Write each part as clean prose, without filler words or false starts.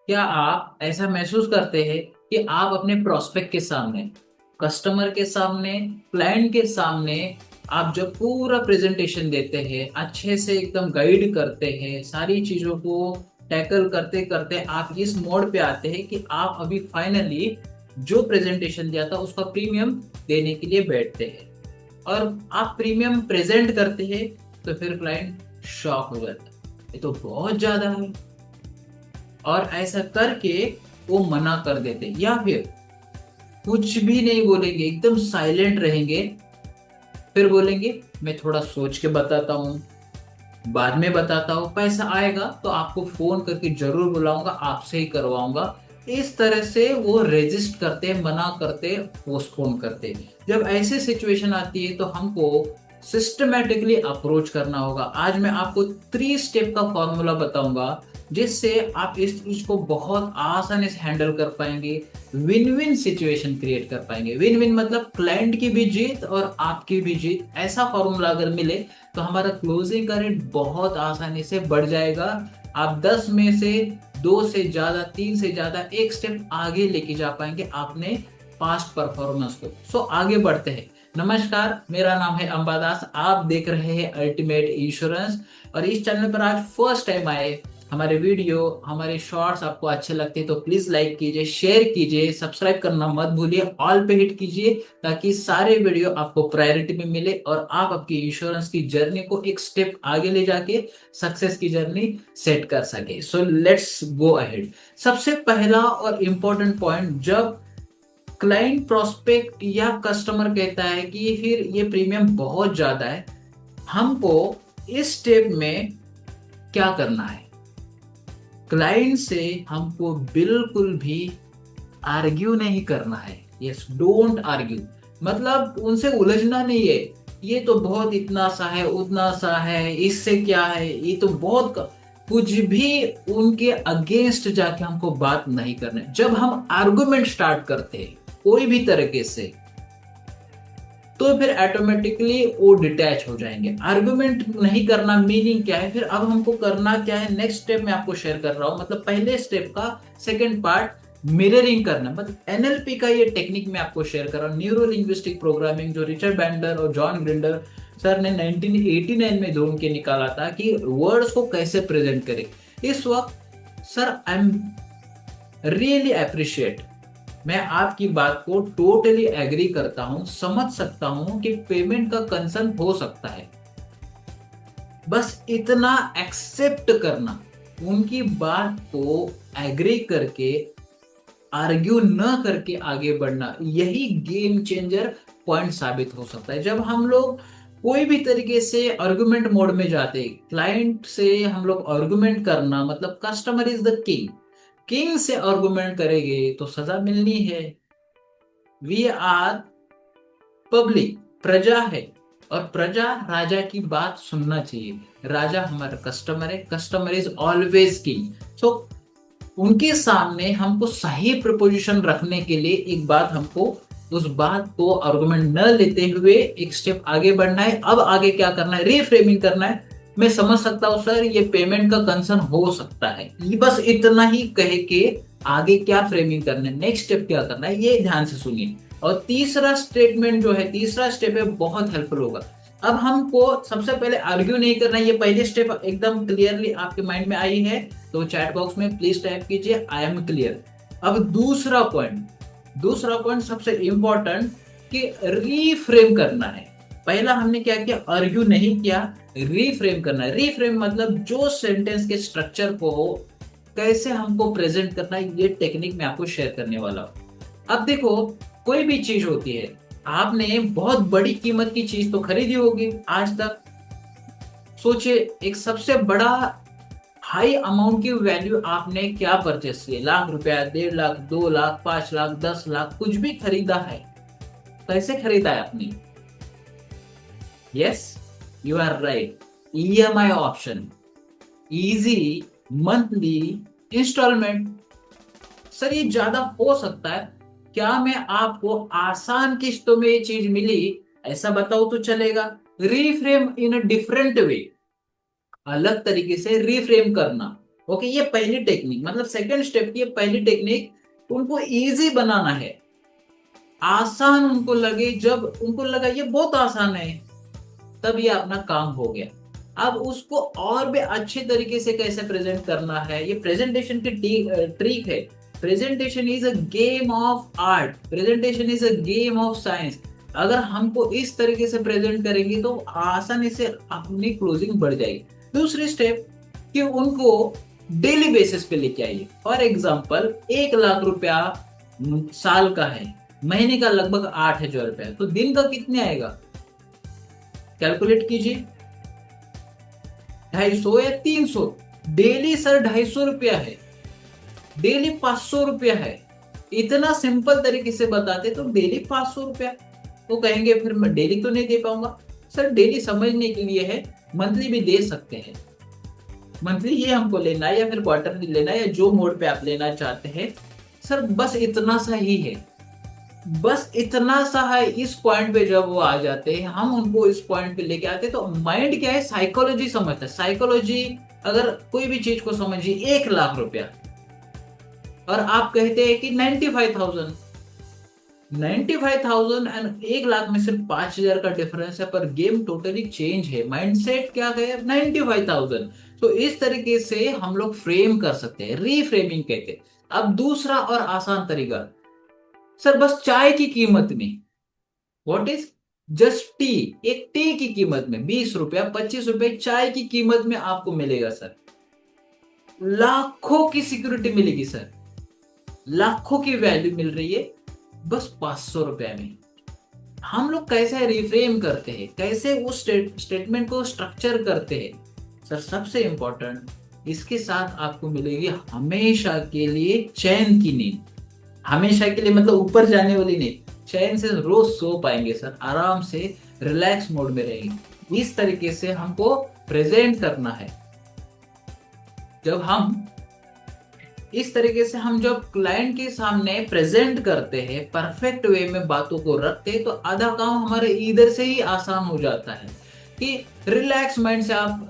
क्या आप ऐसा महसूस करते हैं कि आप अपने प्रोस्पेक्ट के सामने, कस्टमर के सामने, क्लाइंट के सामने आप जब पूरा प्रेजेंटेशन देते हैं, अच्छे से एकदम गाइड करते हैं, सारी चीजों को टैकल करते करते आप इस मोड पे आते हैं कि आप अभी फाइनली जो प्रेजेंटेशन दिया था उसका प्रीमियम देने के लिए बैठते हैं और आप प्रीमियम प्रेजेंट करते हैं, तो फिर क्लाइंट शॉक हो जाता है, ये तो बहुत ज्यादा है। और ऐसा करके वो मना कर देते या फिर कुछ भी नहीं बोलेंगे, एकदम साइलेंट रहेंगे। फिर बोलेंगे मैं थोड़ा सोच के बताता हूँ, बाद में बताता हूँ, पैसा आएगा तो आपको फोन करके जरूर बुलाऊंगा, आपसे ही करवाऊंगा। इस तरह से वो रेजिस्ट करते, मना करते, पोस्टपोन करते। जब ऐसी सिचुएशन आती है तो हमको सिस्टमेटिकली अप्रोच करना होगा। आज मैं आपको 3 स्टेप का फॉर्मूला बताऊंगा जिससे आप इस चीज को बहुत आसानी से हैंडल कर पाएंगे, विन विन सिचुएशन क्रिएट कर पाएंगे। विन विन मतलब क्लाइंट की भी जीत और आपकी भी जीत। ऐसा फॉर्मूला अगर मिले तो हमारा क्लोजिंग का रेट बहुत आसानी से बढ़ जाएगा। आप 10 में से 2 से ज्यादा, 3 से ज्यादा, एक स्टेप आगे लेके जा पाएंगे आपने पास्ट परफॉर्मेंस को। सो आगे बढ़ते हैं। नमस्कार, मेरा नाम है अंबादास, आप देख रहे हैं अल्टीमेट इंश्योरेंस। और इस चैनल पर आज फर्स्ट टाइम आए, हमारे वीडियो, हमारे शॉर्ट्स आपको अच्छे लगते हैं तो प्लीज लाइक कीजिए, शेयर कीजिए, सब्सक्राइब करना मत भूलिए, ऑल पे हिट कीजिए ताकि सारे वीडियो आपको प्रायोरिटी में मिले और आप आपकी इंश्योरेंस की जर्नी को एक स्टेप आगे ले जाके सक्सेस की जर्नी सेट कर सके। So let's go ahead. सबसे पहला और इम्पोर्टेंट पॉइंट, जब क्लाइंट, प्रोस्पेक्ट या कस्टमर कहता है कि फिर ये प्रीमियम बहुत ज्यादा है, हमको इस स्टेप में क्या करना है। क्लाइंट से हमको बिल्कुल भी आर्ग्यू नहीं करना है। Yes, don't argue. मतलब उनसे उलझना नहीं है, ये तो बहुत इतना सा है, उतना सा है, इससे क्या है, ये तो बहुत कुछ भी उनके अगेंस्ट जाके हमको बात नहीं करना है। जब हम आर्गुमेंट स्टार्ट करते हैं कोई भी तरीके से, तो फिर ऑटोमेटिकली वो डिटैच हो जाएंगे। आर्गुमेंट नहीं करना मीनिंग क्या है, फिर अब हमको करना क्या है, नेक्स्ट स्टेप मैं आपको शेयर कर रहा हूं। मतलब पहले स्टेप का सेकंड पार्ट मिररिंग करना, मतलब एनएलपी का ये टेक्निक मैं आपको शेयर कर रहा हूँ, न्यूरो लिंग्विस्टिक प्रोग्रामिंग, जो रिचर्ड बैंडलर और जॉन ग्रिंडर सर ने 1989 में ढूंढ के निकाला था कि वर्ड्स को कैसे प्रेजेंट करें। इस वक्त sir I am really appreciate, मैं आपकी बात को टोटली एग्री करता हूं, समझ सकता हूं कि पेमेंट का कंसर्न हो सकता है, बस इतना एक्सेप्ट करना, उनकी बात को एग्री करके, आर्ग्यू न करके आगे बढ़ना, यही गेम चेंजर पॉइंट साबित हो सकता है। जब हम लोग कोई भी तरीके से आर्गुमेंट मोड में जाते हैं, क्लाइंट से हम लोग आर्गुमेंट करना, मतलब customer is the king, king से आर्गुमेंट करेंगे तो सजा मिलनी है। वी आर पब्लिक, प्रजा है, और प्रजा राजा की बात सुनना चाहिए। राजा हमारा कस्टमर है, कस्टमर इज ऑलवेज किंग। सो उनके सामने हमको सही प्रपोजिशन रखने के लिए एक बात, हमको उस बात को आर्गुमेंट न लेते हुए एक स्टेप आगे बढ़ना है। अब आगे क्या करना है, रीफ्रेमिंग करना है। मैं समझ सकता हूँ सर, ये पेमेंट का कंसर्न हो सकता है, ये बस इतना ही कह के आगे क्या फ्रेमिंग करना है, नेक्स्ट स्टेप क्या करना है, ये ध्यान से सुनिए। और तीसरा स्टेटमेंट जो है, तीसरा स्टेप है, बहुत हेल्पफुल होगा। अब हमको सबसे पहले आर्ग्यू नहीं करना है, ये पहले स्टेप एकदम क्लियरली आपके माइंड में आई है तो चैट बॉक्स में प्लीज टाइप कीजिए आई एम क्लियर। अब दूसरा पॉइंट, दूसरा पॉइंट सबसे इंपॉर्टेंट, कि रीफ्रेम करना है। पहला हमने क्या किया, आर्ग्यू नहीं किया, रीफ्रेम करना है। रीफ्रेम मतलब जो सेंटेंस के स्ट्रक्चर को कैसे हमको प्रेजेंट करना है, ये टेक्निक मैं आपको शेयर करने वाला हूं। अब देखो, कोई भी चीज होती है, आपने बहुत बड़ी कीमत की चीज तो खरीदी होगी आज तक। सोचिए, एक सबसे बड़ा हाई अमाउंट की वैल्यू आपने क्या परचेस की, लाख रुपया, 1.5 लाख, 2 लाख, 5 लाख, 10 लाख, कुछ भी खरीदा है। कैसे खरीदा है आपने? Yes, you are right, EMI option, easy, monthly, instalment. Sir ये ज्यादा हो सकता है, क्या मैं आपको आसान किस्तों में ये चीज मिली ऐसा बताऊं तो चलेगा? Reframe in a different way, अलग तरीके से रीफ्रेम करना। ओके, ये पहली टेक्निक, मतलब सेकंड स्टेप की ये पहली टेक्निक, उनको इजी बनाना है, आसान उनको लगे। जब उनको लगा ये बहुत आसान है, तब ये अपना काम हो गया। अब उसको और भी अच्छे तरीके से कैसे प्रेजेंट करना है, ये प्रेजेंटेशन की ट्रिक है। Presentation is a game of art, presentation is a game of science. अगर हमको इस तरीके से प्रेजेंट करेंगे तो आसानी से अपनी क्लोजिंग बढ़ जाएगी। दूसरी स्टेप कि उनको डेली बेसिस पे लेके आइए। फॉर एग्जाम्पल 1 लाख रुपया साल का है, महीने का लगभग 8 हजार रुपया, तो दिन का कितने आएगा, कैलकुलेट कीजिए। 250 या 300, डेली सर 250 रुपया है, डेली 500 रुपया है। इतना सिंपल तरीके से बताते तो डेली 500 रुपया। तो कहेंगे फिर मैं डेली तो नहीं दे पाऊंगा। सर डेली समझने के लिए है, मंथली भी दे सकते हैं। मंथली ही हमको लेना है या फिर क्वार्टरली लेना है, या जो मोड पे आप लेना चाहते हैं। सर बस इतना सा ही है, बस इतना सा है। इस पॉइंट पे जब वो आ जाते हैं, हम उनको इस पॉइंट पे लेके आते हैं, तो माइंड क्या है, साइकोलॉजी समझता है। साइकोलॉजी, अगर कोई भी चीज को समझिए, 1 लाख रुपया और आप कहते हैं कि 95,000, 95,000 एंड 1 लाख में सिर्फ 5 हजार का डिफरेंस है, पर गेम टोटली चेंज है। माइंडसेट क्या है, 95,000। तो इस तरीके से हम लोग फ्रेम कर सकते हैं, रीफ्रेमिंग कहते हैं। अब दूसरा और आसान तरीका, सर बस चाय की कीमत में, व्हाट इज जस्ट टी, एक टी की कीमत में 20 रुपया, 25 रुपए चाय की कीमत में आपको मिलेगा सर। लाखों की सिक्योरिटी मिलेगी सर, लाखों की वैल्यू मिल रही है बस 500 रुपए में। हम लोग कैसे रिफ्रेम करते हैं, कैसे उस स्टेटमेंट को स्ट्रक्चर करते हैं। सर सबसे इंपॉर्टेंट, इसके साथ आपको मिलेगी हमेशा के लिए चैन की नींद। हमेशा के लिए मतलब ऊपर जाने वाली नींद, चैन से रोज सो पाएंगे सर, आराम से रिलैक्स मोड में रहेंगे। इस तरीके से हमको प्रेजेंट करना है। जब हम इस तरीके से हम जब क्लाइंट के सामने प्रेजेंट करते हैं, परफेक्ट वे में बातों को रखते हैं, तो आधा काम हमारे इधर से ही आसान हो जाता है कि रिलैक्स माइंड से आप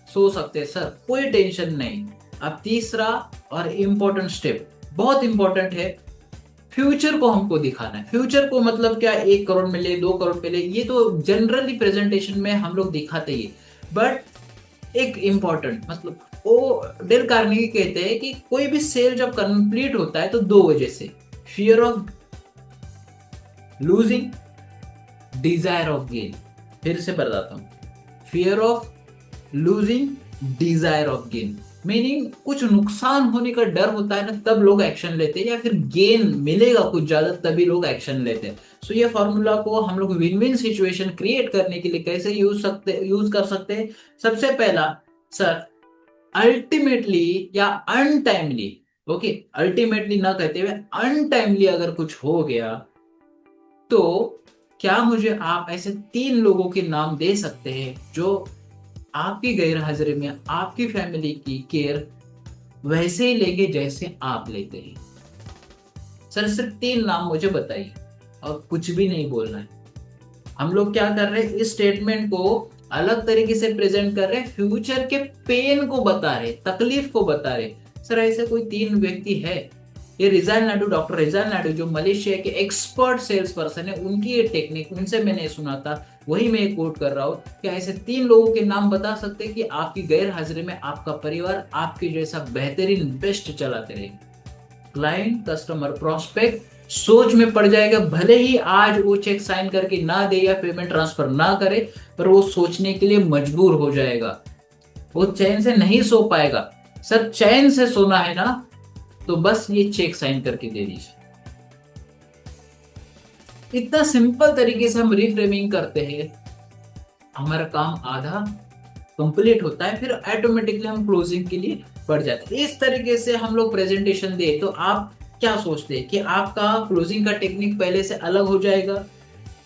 सो सकते हैं सर, कोई टेंशन नहीं। अब तीसरा और इम्पोर्टेंट स्टेप, बहुत इंपॉर्टेंट है, फ्यूचर को हमको दिखाना है। फ्यूचर को मतलब क्या, 1 करोड़ मिले, 2 करोड़ मिले, ये तो जनरली प्रेजेंटेशन में हम लोग दिखाते ही, बट एक इम्पॉर्टेंट मतलब, वो डेल कार्नेगी कहते हैं कि कोई भी सेल जब कंप्लीट होता है तो 2 वजह से, fear of losing, desire of gain. फिर से बताता हूं, fear of losing, desire of gain. Meaning कुछ नुकसान होने का डर होता है ना, तब लोग एक्शन लेते हैं, या फिर गेन मिलेगा कुछ ज्यादा तभी लोग एक्शन लेते हैं। सो ये फॉर्मूला को हम लोग विन विन सिचुएशन क्रिएट करने के लिए कैसे यूज कर सकते हैं। सबसे पहला सर, अल्टीमेटली या अनटाइमली, ओके, अल्टीमेटली ना कहते हुए अनटाइमली अगर कुछ हो गया, तो क्या मुझे आप ऐसे 3 लोगों के नाम दे सकते हैं जो आपकी गैर हाजिरी में आपकी फैमिली की केयर वैसे ही लेंगे जैसे आप लेते हैं। सर सिर्फ 3 नाम मुझे बताइए और कुछ भी नहीं बोलना है। हम लोग क्या कर रहे हैं, इस स्टेटमेंट को अलग तरीके से प्रेजेंट कर रहे हैं, फ्यूचर के पेन को बता रहे, तकलीफ को बता रहे। सर ऐसे कोई 3 व्यक्ति है, ये रिजाइल नायडू, डॉक्टर रिजाइल नायडू जो मलेशिया के एक्सपर्ट सेल्स पर्सन है, उनकी ये टेक्निक उनसे मैंने सुना था, वही मैं कोट कर रहा हूँ। क्या ऐसे 3 लोगों के नाम बता सकते हैं कि आपकी गैर हाजिरी में आपका परिवार आपके जैसा बेहतरीन बेस्ट चलाते रहे। क्लाइंट, कस्टमर, प्रोस्पेक्ट सोच में पड़ जाएगा, भले ही आज वो चेक साइन करके ना दे या पेमेंट ट्रांसफर ना करे, पर वो सोचने के लिए मजबूर हो जाएगा, वो चैन से नहीं सो पाएगा। सर चैन से सोना है ना, तो बस ये चेक साइन करके दे दीजिए। इतना सिंपल तरीके से हम रिफ्रेमिंग करते हैं, हमारा काम आधा कंप्लीट होता है, फिर ऑटोमेटिकली हम क्लोजिंग के लिए बढ़ जाते हैं। इस तरीके से हम लोग प्रेजेंटेशन दे, तो आप क्या सोचते हैं कि आपका क्लोजिंग का टेक्निक पहले से अलग हो जाएगा।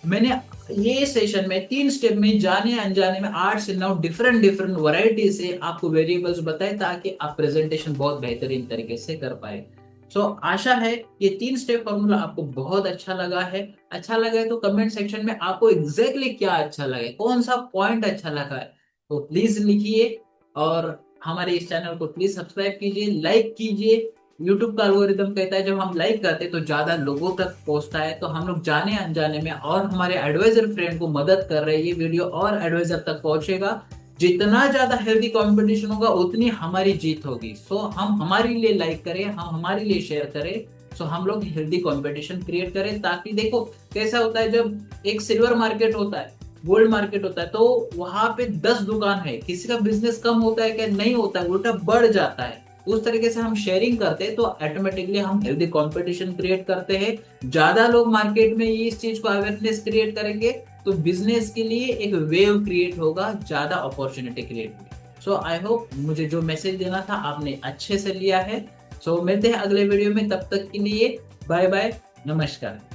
मैंने ये सेशन में 3 स्टेप में जाने अनजाने में 8 से 9 डिफरेंट डिफरेंट वैरायटी से आपको वेरिएबल्स बताए, ताकि आप प्रेजेंटेशन बहुत बेहतरीन तरीके से कर पाए। सो आशा है ये 3 स्टेप फॉर्मूला आपको बहुत अच्छा लगा है। अच्छा लगा है तो कमेंट सेक्शन में आपको एग्जैक्टली क्या अच्छा लगा है, कौन सा पॉइंट अच्छा लगा है, तो प्लीज लिखिए। और हमारे इस चैनल को प्लीज सब्सक्राइब कीजिए, लाइक कीजिए। यूट्यूब का एल्गोरिदम कहता है जब हम लाइक करते हैं तो ज्यादा लोगों तक पहुंचता है, तो हम लोग जाने अनजाने में और हमारे एडवाइजर फ्रेंड को मदद कर रहे हैं, ये वीडियो और एडवाइजर तक पहुंचेगा। जितना ज्यादा हेल्दी कंपटीशन होगा उतनी हमारी जीत होगी। सो हम हमारे लिए लाइक करें, हम हमारे लिए शेयर करें। सो हम लोग हेल्दी कंपटीशन क्रिएट करें, ताकि देखो कैसा होता है जब एक सिल्वर मार्केट होता है, गोल्ड मार्केट होता है, तो वहां पे 10 दुकान है, किसी का बिजनेस कम होता है क्या? नहीं होता है, उल्टा बढ़ जाता है। उस तरीके से हम शेयरिंग करते हैं तो ऑटोमेटिकली हम हेल्दी कंपटीशन क्रिएट करते हैं। ज्यादा लोग मार्केट में इस चीज को अवेयरनेस क्रिएट करेंगे तो बिजनेस के लिए एक वेव क्रिएट होगा, ज्यादा अपॉर्चुनिटी क्रिएट होगी। सो आई होप मुझे जो मैसेज देना था आपने अच्छे से लिया है। सो मिलते हैं अगले वीडियो में, तब तक के लिए बाय बाय, नमस्कार।